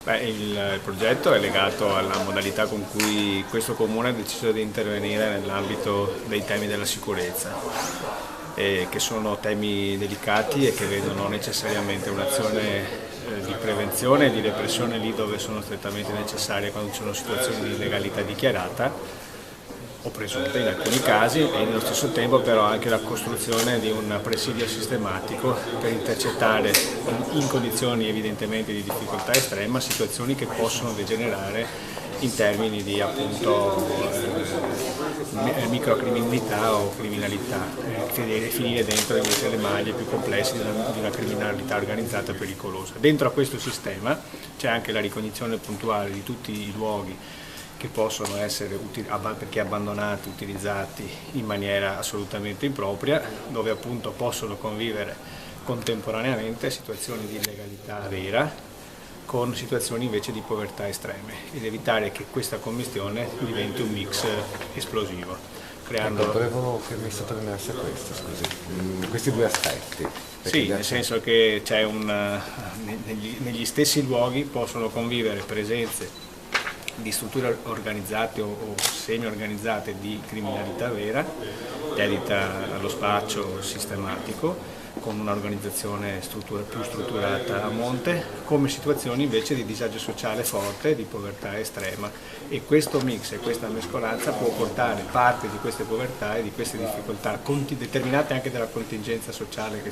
Il progetto è legato alla modalità con cui questo comune ha deciso di intervenire nell'ambito dei temi della sicurezza, che sono temi delicati e che vedono necessariamente un'azione di prevenzione e di repressione lì dove sono strettamente necessarie, quando ci sono situazioni di illegalità dichiarata o presunte in alcuni casi, e nello stesso tempo però anche la costruzione di un presidio sistematico per intercettare in condizioni evidentemente di difficoltà estrema situazioni che possono degenerare in termini di appunto microcriminalità o criminalità, finire dentro invece le maglie più complesse di una criminalità organizzata pericolosa. Dentro a questo sistema c'è anche la ricognizione puntuale di tutti i luoghi che possono essere perché abbandonati, utilizzati in maniera assolutamente impropria, dove appunto possono convivere contemporaneamente situazioni di illegalità vera con situazioni invece di povertà estreme, ed evitare che questa commistione diventi un mix esplosivo. Ecco, volevo che mi sottolineasse questo, scusi, questi due aspetti. Sì, nel senso che c'è negli stessi luoghi possono convivere presenze di strutture organizzate o semi-organizzate di criminalità vera, dedita allo spaccio sistematico, con un'organizzazione più strutturata a monte, come situazioni invece di disagio sociale forte, di povertà estrema, e questo mix e questa mescolanza può portare parte di queste povertà e di queste difficoltà determinate anche dalla contingenza sociale ed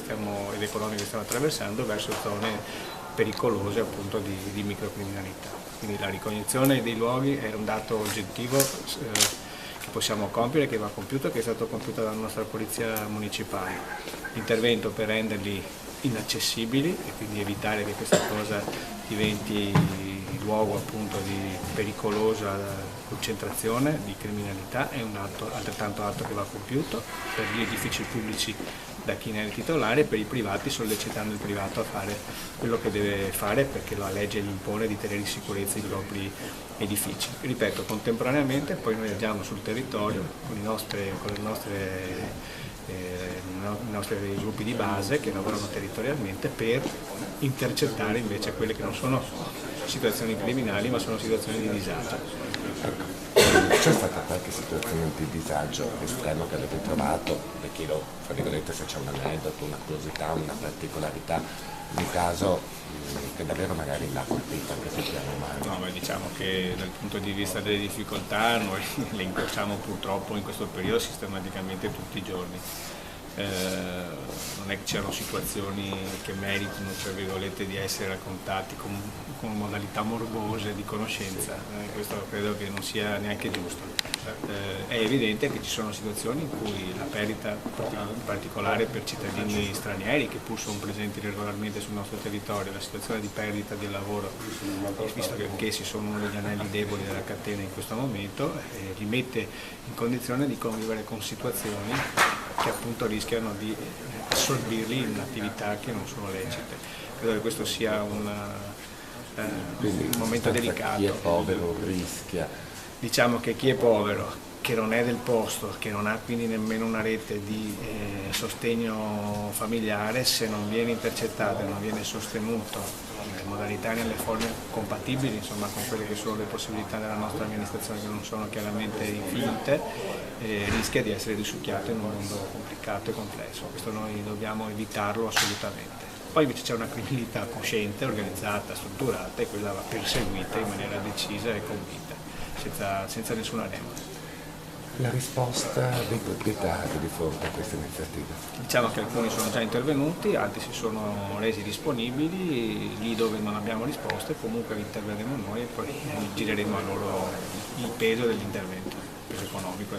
economica che stiamo attraversando, verso zone pericolose appunto di microcriminalità. Quindi la ricognizione dei luoghi è un dato oggettivo che possiamo compiere, che va compiuto, che è stato compiuto dalla nostra polizia municipale. L'intervento per renderli inaccessibili e quindi evitare che questa cosa diventi luogo appunto di pericolosa concentrazione di criminalità è un altrettanto atto che va compiuto per gli edifici pubblici da chi ne è il titolare, e per i privati sollecitando il privato a fare quello che deve fare perché la legge gli impone di tenere in sicurezza i propri edifici. Ripeto, contemporaneamente poi noi agiamo sul territorio con i nostri gruppi di base che lavorano territorialmente per intercettare invece quelle che non sono situazioni criminali ma sono situazioni di disagio. C'è stata qualche situazione di disagio estremo che avete trovato? Le chiedo, fra virgolette, se c'è un aneddoto, una curiosità, una particolarità, un caso che davvero magari l'ha colpita anche sul piano umano. No, diciamo che dal punto di vista delle difficoltà noi le incrociamo purtroppo in questo periodo sistematicamente tutti i giorni. Non è che c'erano situazioni che meritano, tra virgolette, di essere raccontati con modalità morbose di conoscenza, questo credo che non sia neanche giusto. È evidente che ci sono situazioni in cui la perdita, in particolare per cittadini stranieri che pur sono presenti regolarmente sul nostro territorio, la situazione di perdita del lavoro, visto che anch'essi sono uno degli anelli deboli della catena in questo momento, li mette in condizione di convivere con situazioni che appunto rischiano di assorbirli in attività che non sono lecite. Credo che questo sia un momento delicato. Chi è povero rischia. Diciamo che chi è povero, che non è del posto, che non ha quindi nemmeno una rete di sostegno familiare, se non viene intercettato e non viene sostenuto nelle modalità e nelle forme compatibili insomma, con quelle che sono le possibilità della nostra amministrazione, che non sono chiaramente infinite, rischia di essere risucchiato in un mondo complicato e complesso. Questo noi dobbiamo evitarlo assolutamente. Poi invece c'è una criminalità cosciente, organizzata, strutturata, e quella va perseguita in maniera decisa e convinta, senza nessuna remora. La risposta dei proprietari di fronte a questa iniziativa? Diciamo che alcuni sono già intervenuti, altri si sono resi disponibili, lì dove non abbiamo risposte comunque interverremo noi e poi gireremo a loro il peso dell'intervento, il peso economico.